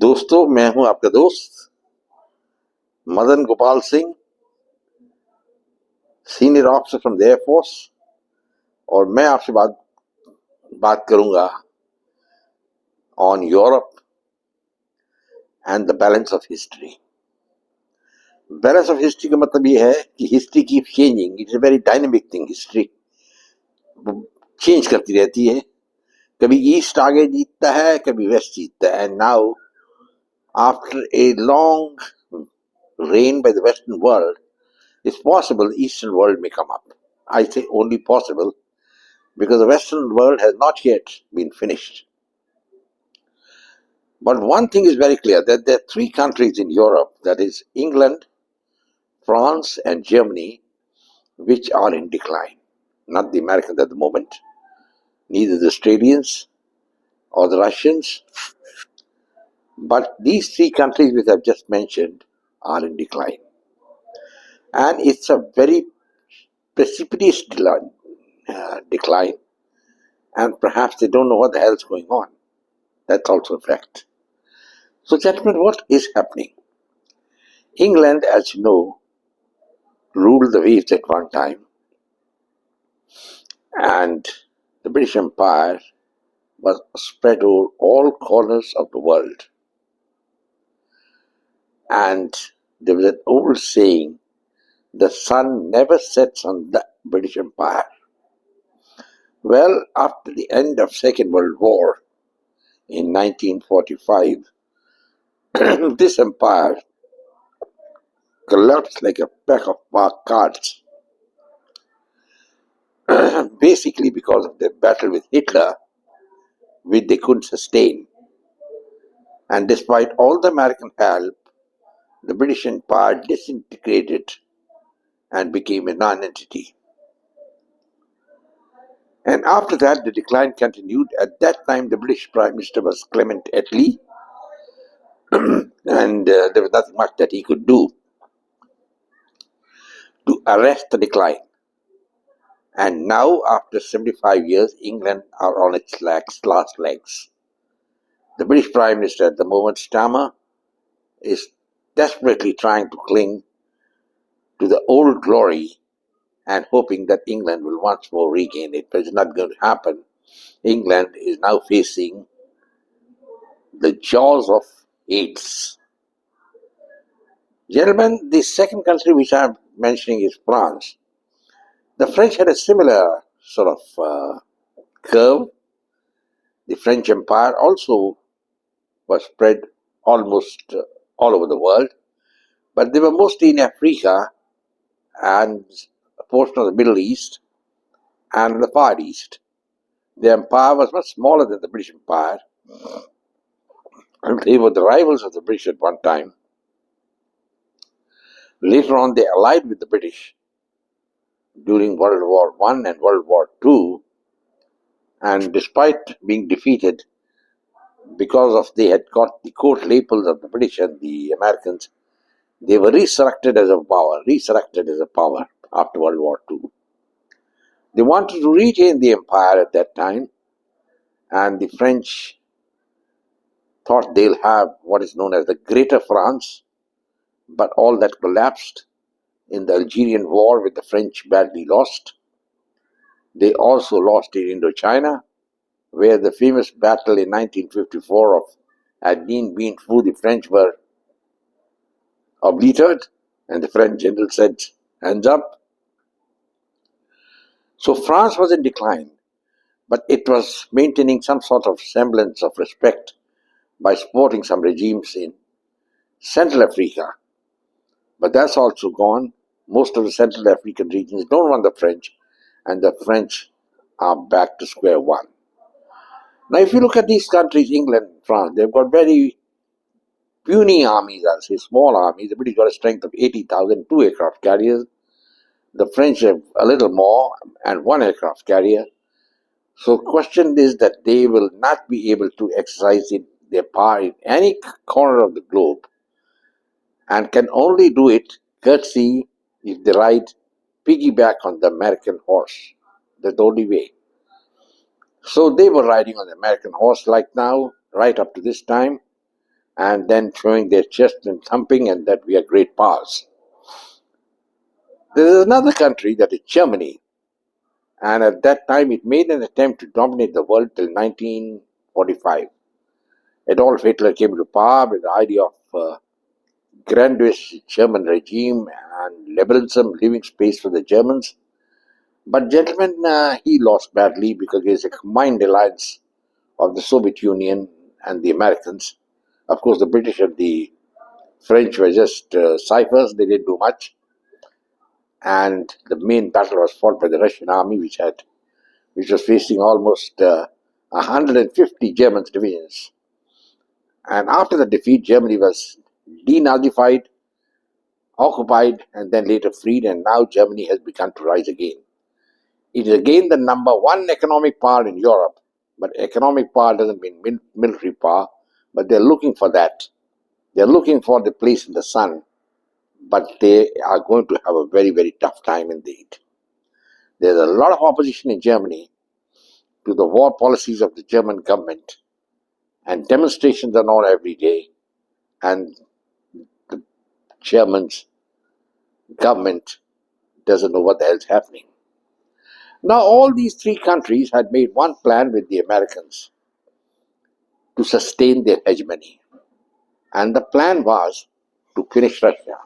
दोस्तों, मैं हूं आपका दोस्त Madan Gopal Singh, senior officer from the air force. और मैं आपसे बात करूंगा on Europe and the balance of history. Balance of history का मतलब ये है कि history keep changing. It's a very dynamic thing. History change करती रहती है। कभी ईस्ट आगे जीतता है, कभी वेस्ट जीतता है। And now after a long reign by the Western world, it's possible the Eastern world may come up. I say only possible because the Western world has not yet been finished. But one thing is very clear, that there are three countries in Europe, that is England, France and Germany, which are in decline. Not the Americans at the moment, neither the Australians or the Russians, but these three countries which I've just mentioned are in decline. And it's a very precipitous decline, and perhaps they don't know what the hell is going on. That's also a fact. So, gentlemen, what is happening? England, as you know, ruled the waves at one time, and the British Empire was spread over all corners of the world. And there was an old saying, the sun never sets on the British Empire. Well, after the end of Second World War in 1945, this empire collapsed like a pack of parked cards, basically because of their battle with Hitler, which they couldn't sustain. And despite all the American help, the British Empire disintegrated and became a non-entity. And after that, the decline continued. At that time, the British Prime Minister was Clement Attlee, and there was nothing much that he could do to arrest the decline. And now, after 75 years, England are on its last legs. The British Prime Minister at the moment, Starmer, is desperately trying to cling to the old glory and hoping that England will once more regain it, but it's not going to happen. England is now facing the jaws of AIDS. Gentlemen, the second country which I'm mentioning is France. The French had a similar sort of curve. The French Empire also was spread almost all over the world, but they were mostly in Africa and a portion of the Middle East and the Far East. The empire was much smaller than the British Empire, and they were the rivals of the British at one time. Later on, they allied with the British during World War I and World War II, and despite being defeated, because of they had got the coat labels of the British and the Americans, they were resurrected as a power after World War II. They wanted to retain the empire at that time, and the French thought they'll have what is known as the Greater France, but all that collapsed in the Algerian War, with the French badly lost. They also lost in Indochina, where the famous battle in 1954 of Dien Bien Phu, the French were obliterated, and the French general said, hands up. So France was in decline, but it was maintaining some sort of semblance of respect by supporting some regimes in Central Africa. But that's also gone. Most of the Central African regions don't want the French, and the French are back to square one. Now, if you look at these countries, England and France, they've got very puny armies, I'll say small armies. The British got a strength of 80,000, 2 aircraft carriers. The French have a little more and 1 aircraft carrier. So the question is that they will not be able to exercise their power in any corner of the globe, and can only do it courtesy if they ride piggyback on the American horse. That's the only way. So they were riding on the American horse like now, right up to this time. and then showing their chest and thumping and that we are great powers. There is another country, that is Germany, and at that time it made an attempt to dominate the world till 1945. Adolf Hitler came to power with the idea of grandiose German regime and liberalism, leaving space for the Germans. But gentlemen, he lost badly because there is a combined alliance of the Soviet Union and the Americans. Of course, the British and the French were just ciphers; they didn't do much. And the main battle was fought by the Russian army, which was facing almost 150 German divisions. And after the defeat, Germany was denazified, occupied, and then later freed, and now Germany has begun to rise again. It is again the number one economic power in Europe, but economic power doesn't mean military power, but they're looking for that. They're looking for the place in the sun, but they are going to have a very, very tough time indeed. There's a lot of opposition in Germany to the war policies of the German government, and demonstrations are on every day, and the German's government doesn't know what the hell's happening. Now, all these three countries had made one plan with the Americans to sustain their hegemony, and the plan was to finish Russia.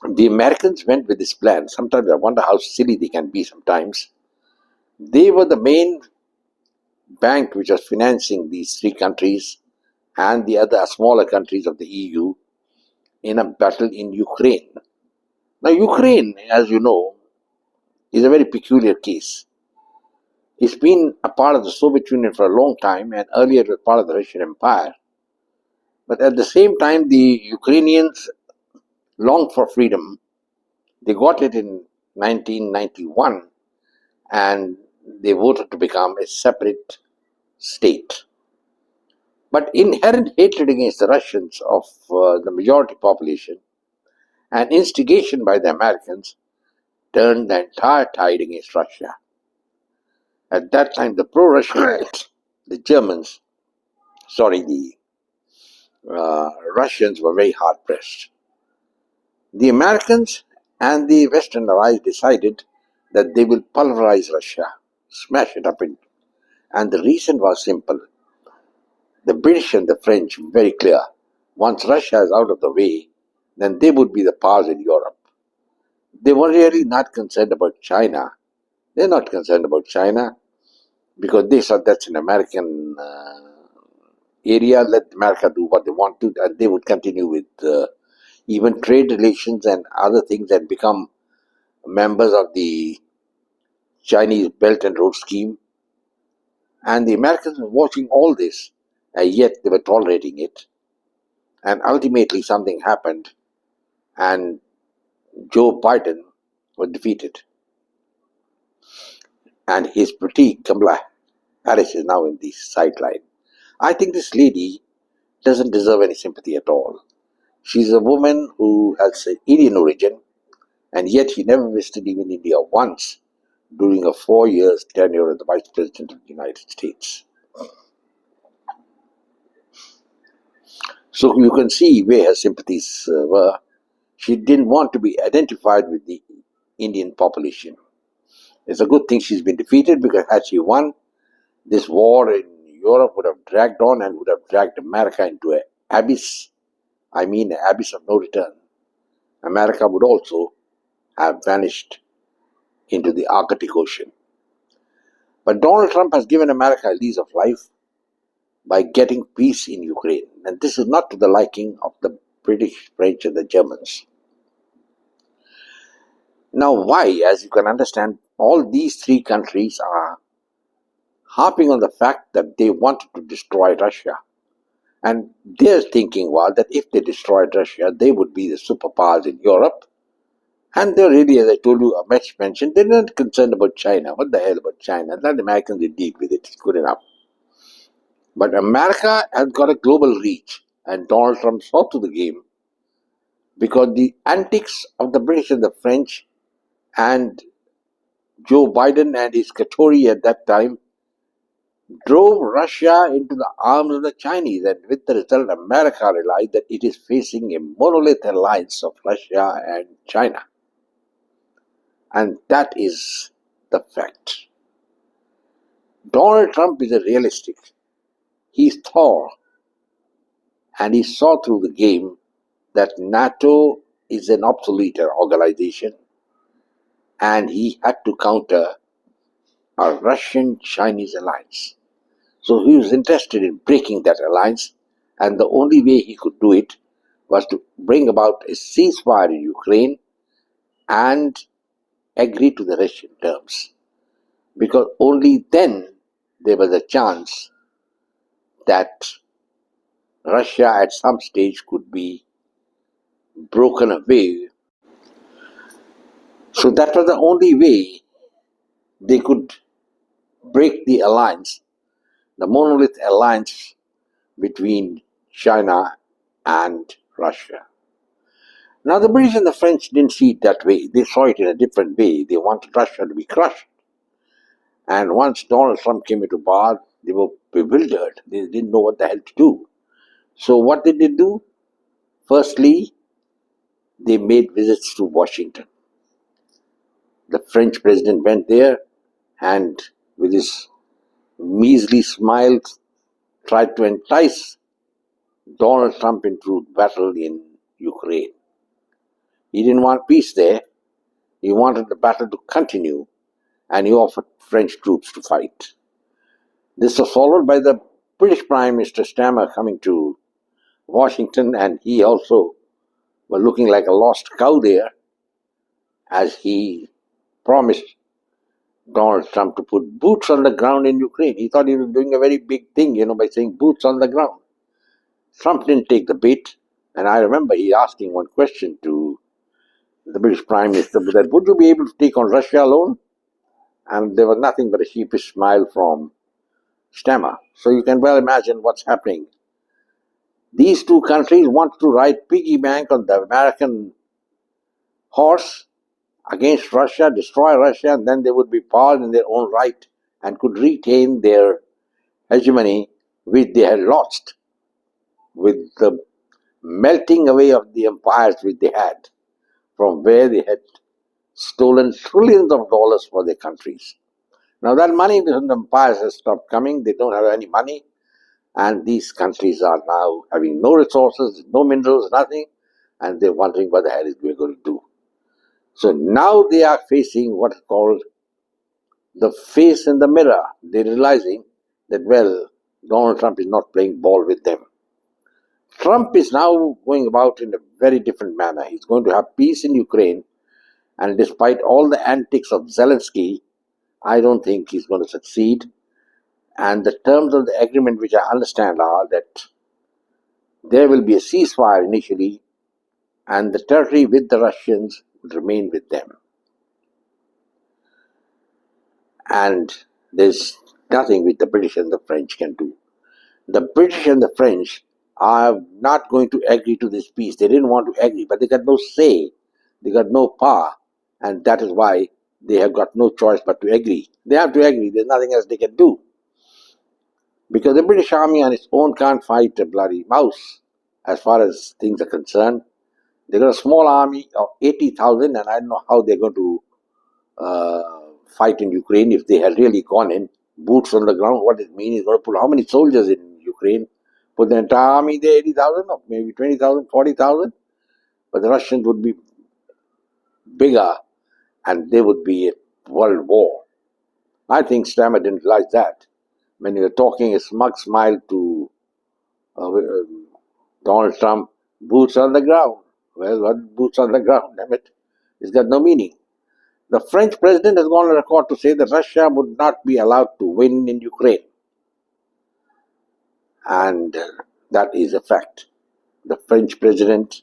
The Americans went with this plan. Sometimes I wonder how silly they can be sometimes. They were the main bank which was financing these three countries and the other smaller countries of the EU in a battle in Ukraine. Now, Ukraine, as you know, is a very peculiar case. It's been a part of the Soviet Union for a long time, and earlier it was part of the Russian Empire. But at the same time, the Ukrainians longed for freedom. They got it in 1991, and they voted to become a separate state. But inherent hatred against the Russians of the majority population and instigation by the Americans turned the entire tide against Russia. At that time, the pro-Russian, the Germans, the Russians were very hard-pressed. The Americans and the Western allies decided that they will pulverize Russia, smash it up, and the reason was simple. The British and the French were very clear. Once Russia is out of the way, then they would be the powers in Europe. They were really not concerned about China. They're not concerned about China because they said that's an American area. Let America do what they want to, and they would continue with even trade relations and other things and become members of the Chinese Belt and Road Scheme. And the Americans were watching all this, and yet they were tolerating it. And ultimately something happened, and Joe Biden was defeated. And his pretty Kamala Harris is now in the sideline. I think this lady doesn't deserve any sympathy at all. She's a woman who has an Indian origin, and yet she never visited even India once during a 4 years tenure as the Vice President of the United States. So you can see where her sympathies were. She didn't want to be identified with the Indian population. It's a good thing she's been defeated, because had she won, this war in Europe would have dragged on and would have dragged America into an abyss. I mean, an abyss of no return. America would also have vanished into the Arctic Ocean. But Donald Trump has given America a lease of life by getting peace in Ukraine. And this is not to the liking of the British, French, and the Germans. Now, why? As you can understand, all these three countries are harping on the fact that they wanted to destroy Russia. And their thinking was that if they destroyed Russia, they would be the superpowers in Europe. And they're really, as I told you, mentioned, they're not concerned about China. What the hell about China? Let the Americans deal with it. It's good enough. But America has got a global reach, and Donald Trump saw to the game, because the antics of the British and the French and Joe Biden and his Katori at that time drove Russia into the arms of the Chinese, and with the result, America realized that it is facing a monolith alliance of Russia and China. And that is the fact. Donald Trump is a realistic. He saw and he saw through the game that NATO is an obsolete organization, and he had to counter a Russian-Chinese alliance. So he was interested in breaking that alliance, and the only way he could do it was to bring about a ceasefire in Ukraine and agree to the Russian terms. Because only then there was a chance that Russia at some stage could be broken away. So that was the only way they could break the alliance, the monolith alliance between China and Russia. Now, the British and the French didn't see it that way. They saw it in a different way. They wanted Russia to be crushed. And once Donald Trump came into power, they were bewildered. They didn't know what the hell to do. So what did they do? Firstly, they made visits to Washington. The French president went there and with his measly smile tried to entice Donald Trump into battle in Ukraine. He didn't want peace there. He wanted the battle to continue, and he offered French troops to fight. This was followed by the British Prime Minister Stammer coming to Washington, and he also was looking like a lost cow there as he promised Donald Trump to put boots on the ground in Ukraine. He thought he was doing a very big thing, by saying boots on the ground. Trump didn't take the bait, and I remember he asking one question to the British Prime Minister that would you be able to take on Russia alone? And there was nothing but a sheepish smile from Stammer. So you can well imagine what's happening. These two countries want to ride piggy bank on the American horse against Russia, destroy Russia, and then they would be powered in their own right and could retain their hegemony which they had lost with the melting away of the empires which they had, from where they had stolen trillions of dollars for their countries. Now that money from the empires has stopped coming. They don't have any money, and these countries are now having no resources, no minerals, nothing, and they're wondering what the hell is we're going to do. So now they are facing what is called the face in the mirror. They're realizing that, well, Donald Trump is not playing ball with them. Trump is now going about in a very different manner. He's going to have peace in Ukraine, and despite all the antics of Zelensky, I don't think he's going to succeed. And the terms of the agreement, which I understand, are that there will be a ceasefire initially, and the territory with the Russians will remain with them. And there's nothing which the British and the French can do. The British and the French are not going to agree to this peace. They didn't want to agree, but they got no say. They got no power, and that is why they have got no choice but to agree. They have to agree. There's nothing else they can do. Because the British Army on its own can't fight a bloody mouse as far as things are concerned. They've got a small army of 80,000, and I don't know how they're going to fight in Ukraine if they had really gone in, boots on the ground. What it means is going to put how many soldiers in Ukraine? Put the entire army there, 80,000 or maybe 20,000, 40,000? But the Russians would be bigger, and there would be a world war. I think Stammer didn't realize that. When he was talking a smug smile to Donald Trump, boots on the ground. Well, what boots on the ground, damn it? It's got no meaning. The French president has gone on record to say that Russia would not be allowed to win in Ukraine. And that is a fact. The French president,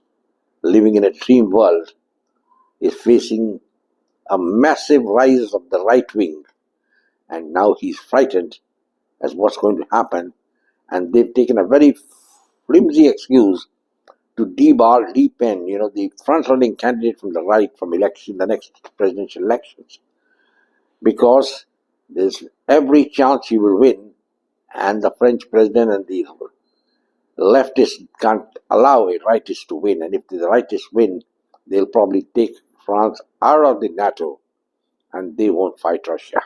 living in a dream world, is facing a massive rise of the right wing. And now he's frightened as what's going to happen. And they've taken a very flimsy excuse to debar Le Pen, the front-running candidate from the right from the next presidential elections. Because there's every chance he will win, and the French president and the leftists can't allow a rightist to win. And if the rightists win, they'll probably take France out of the NATO and they won't fight Russia.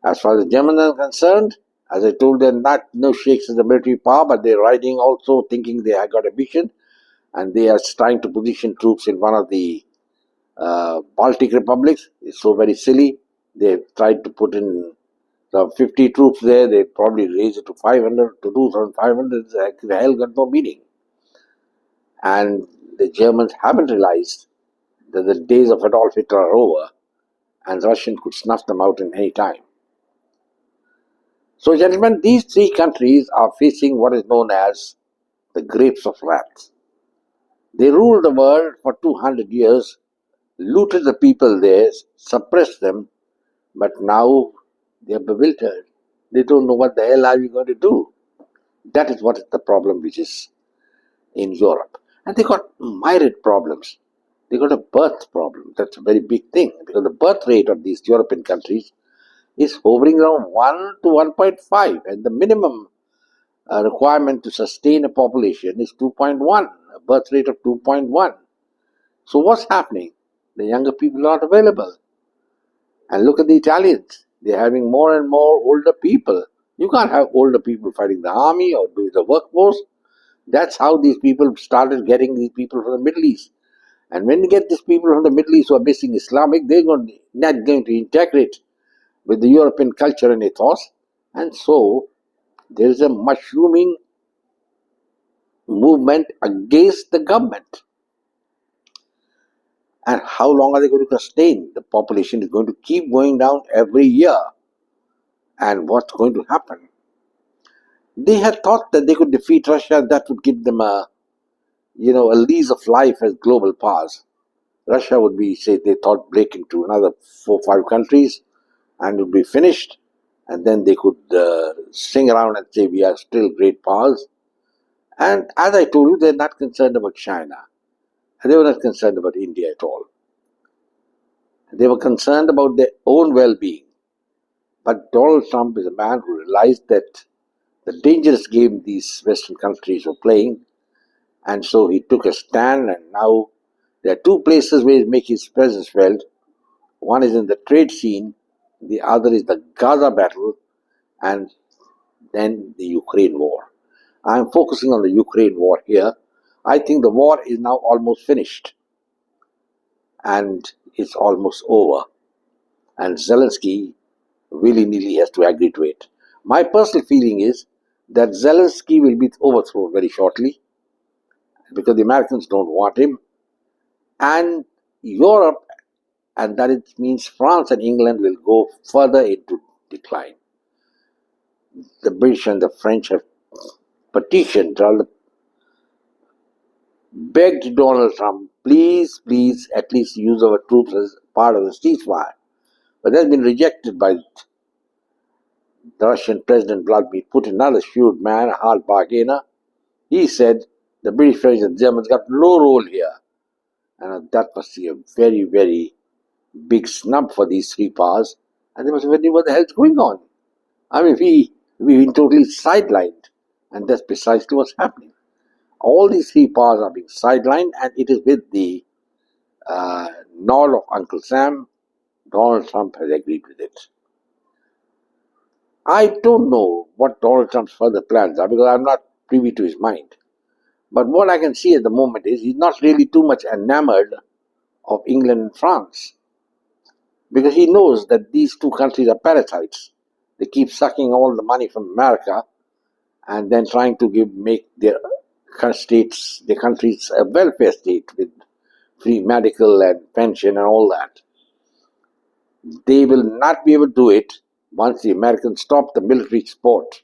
As far as the Germans are concerned, as I told them, not no shakes in the military power, but they're riding also thinking they have got a vision, and they are trying to position troops in one of the Baltic republics. It's so very silly. They've tried to put in some 50 troops there. They probably raise it to 500 to 2,500. The hell got no meaning. And the Germans haven't realized that the days of Adolf Hitler are over, and Russian could snuff them out in any time. So, gentlemen, these three countries are facing what is known as the grapes of wrath. They ruled the world for 200 years, looted the people there, suppressed them, but now they are bewildered. They don't know what the hell are we going to do. That is what is the problem which is in Europe. And they got myriad problems. They got a birth problem. That's a very big thing, because the birth rate of these European countries is hovering around 1 to 1.5, and the minimum requirement to sustain a population is 2.1, a birth rate of 2.1. So what's happening? The younger people are not available. And look at the Italians. They're having more and more older people. You can't have older people fighting the army or doing the workforce. That's how these people started getting these people from the Middle East. And when you get these people from the Middle East who are basically Islamic, they're not going to integrate with the European culture and ethos. And so there is a mushrooming movement against the government. And how long are they going to sustain? The population is going to keep going down every year. And what's going to happen? They had thought that they could defeat Russia, that would give them a lease of life as global powers. Russia would be, say, they thought, break into another 4 or 5 countries and would be finished. And then they could sing around and say, we are still great powers. And as I told you, they're not concerned about China. And they were not concerned about India at all. They were concerned about their own well-being. But Donald Trump is a man who realized that the dangerous game these Western countries were playing, and so he took a stand, and now there are 2 places where he's making his presence felt. One is in the trade scene, the other is the Gaza battle, and then the Ukraine war. I'm focusing on the Ukraine war here. I think the war is now almost finished, and it's almost over, and Zelensky willy-nilly has to agree to it. My personal feeling is that Zelensky will be overthrown very shortly, because the Americans don't want him, and Europe, and that it means France and England, will go further into decline. The British and the French have petitioned, begged Donald Trump, please, at least use our troops as part of the ceasefire. But that's been rejected by the Russian President Vladimir Putin, another shrewd man, a hard bargainer. He said the British, French, and Germans got no role here. And that must be a very, very big snub for these 3 powers. And they must have wondered what the hell's going on. I mean, we've been totally sidelined. And that's precisely what's happening. All these 3 powers are being sidelined, and it is with the nod of Uncle Sam, Donald Trump has agreed with it. I don't know what Donald Trump's further plans are, because I'm not privy to his mind. But what I can see at the moment is he's not really too much enamored of England and France, because he knows that these 2 countries are parasites. They keep sucking all the money from America and then trying to make their countries a welfare state with free medical and pension and all that. They will not be able to do it once the Americans stop the military support.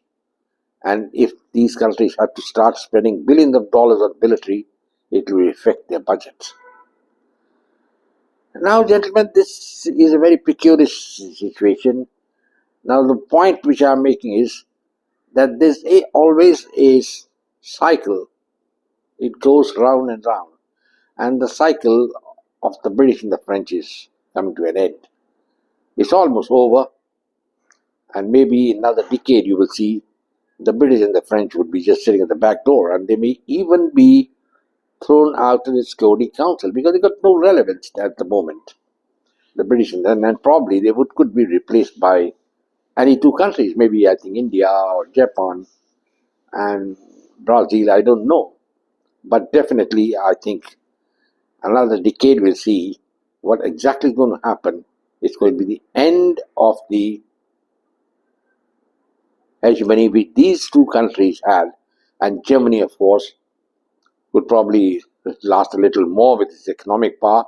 And if these countries have to start spending billions of dollars on military, it will affect their budgets. Now, gentlemen, this is a very peculiar situation. Now, the point which I am making is that there's always a cycle. It goes round and round. And the cycle of the British and the French is coming to an end. It's almost over. And maybe in another decade you will see the British and the French would be just sitting at the back door, and they may even be thrown out of the Security Council because they got no relevance at the moment. The British and probably they could be replaced by any two countries, maybe I think India or Japan and Brazil, I don't know. But definitely I think another decade we'll see what exactly is going to happen. It's going to be the end of the hegemony which these two countries had, and Germany, of course, would probably last a little more with its economic power.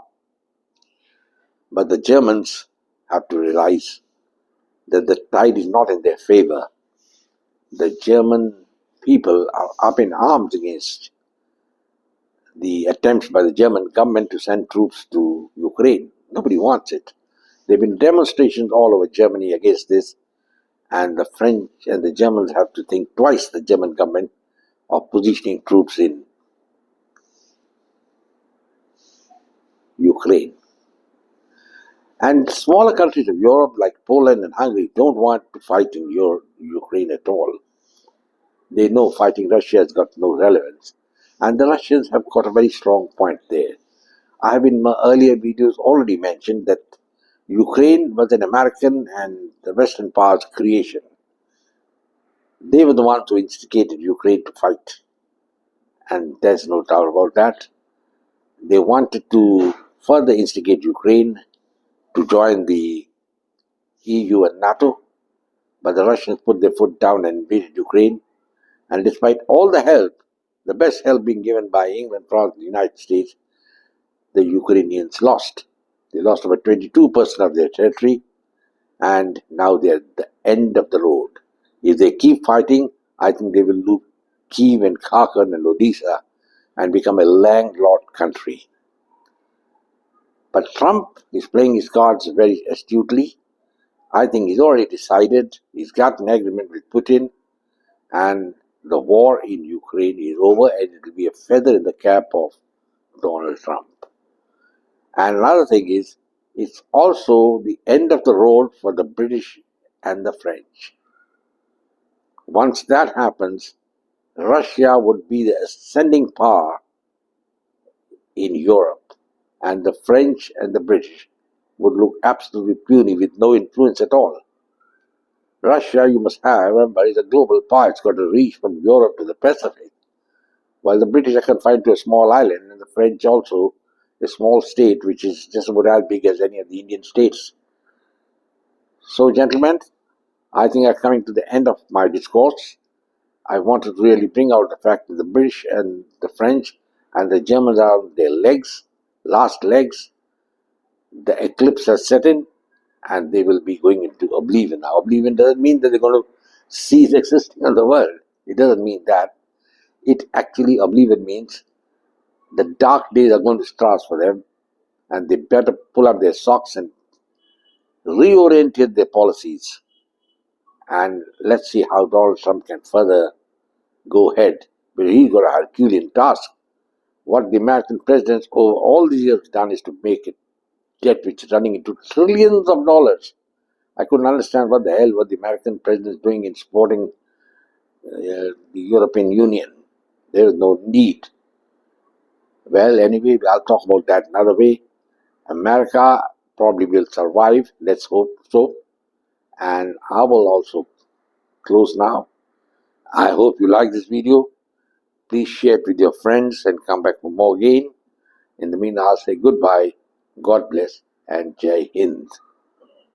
But the Germans have to realize that the tide is not in their favor. The German people are up in arms against the attempts by the German government to send troops to Ukraine. Nobody wants it. There have been demonstrations all over Germany against this, and the French and the Germans have to think twice, the German government, of positioning troops in Ukraine. And smaller countries of Europe like Poland and Hungary don't want to fight in Ukraine at all. They know fighting Russia has got no relevance. And the Russians have got a very strong point there. I have in my earlier videos already mentioned that Ukraine was an American and the Western powers' creation. They were the ones who instigated Ukraine to fight. And there's no doubt about that. They wanted to further instigate Ukraine to join the EU and NATO, but the Russians put their foot down and invaded Ukraine. And despite all the help, the best help being given by England, France, and the United States, the Ukrainians lost. They lost about 22% of their territory, and now they're at the end of the road. If they keep fighting, I think they will lose Kiev and Kharkiv and Odessa and become a landlocked country. But Trump is playing his cards very astutely. I think he's already decided. He's got an agreement with Putin, and the war in Ukraine is over, and it will be a feather in the cap of Donald Trump. And another thing is, it's also the end of the road for the British and the French. Once that happens, Russia would be the ascending power in Europe, and the French and the British would look absolutely puny with no influence at all. Russia, you must have, remember, is a global power. It's got to reach from Europe to the Pacific, while the British are confined to a small island, and the French also a small state which is just about as big as any of the Indian states. So, gentlemen, I think I'm coming to the end of my discourse. I wanted to really bring out the fact that the British and the French and the Germans are on their last legs. The eclipse has set in, and they will be going into oblivion. Now, oblivion doesn't mean that they're going to cease existing in the world. It doesn't mean that. It actually, oblivion means the dark days are going to start for them, and they better pull up their socks and reorientate their policies. And let's see how Donald Trump can further go ahead. But he's got a Herculean task. What the American presidents over all these years done is to make it debt which is running into trillions of dollars. I couldn't understand what the American president is doing in supporting the European Union. There is no need. Well, anyway, I'll talk about that another way. America probably will survive. Let's hope so. And I will also close now. I hope you like this video. Please share it with your friends and come back for more again. In the meantime, I'll say goodbye, God bless, and Jai Hind.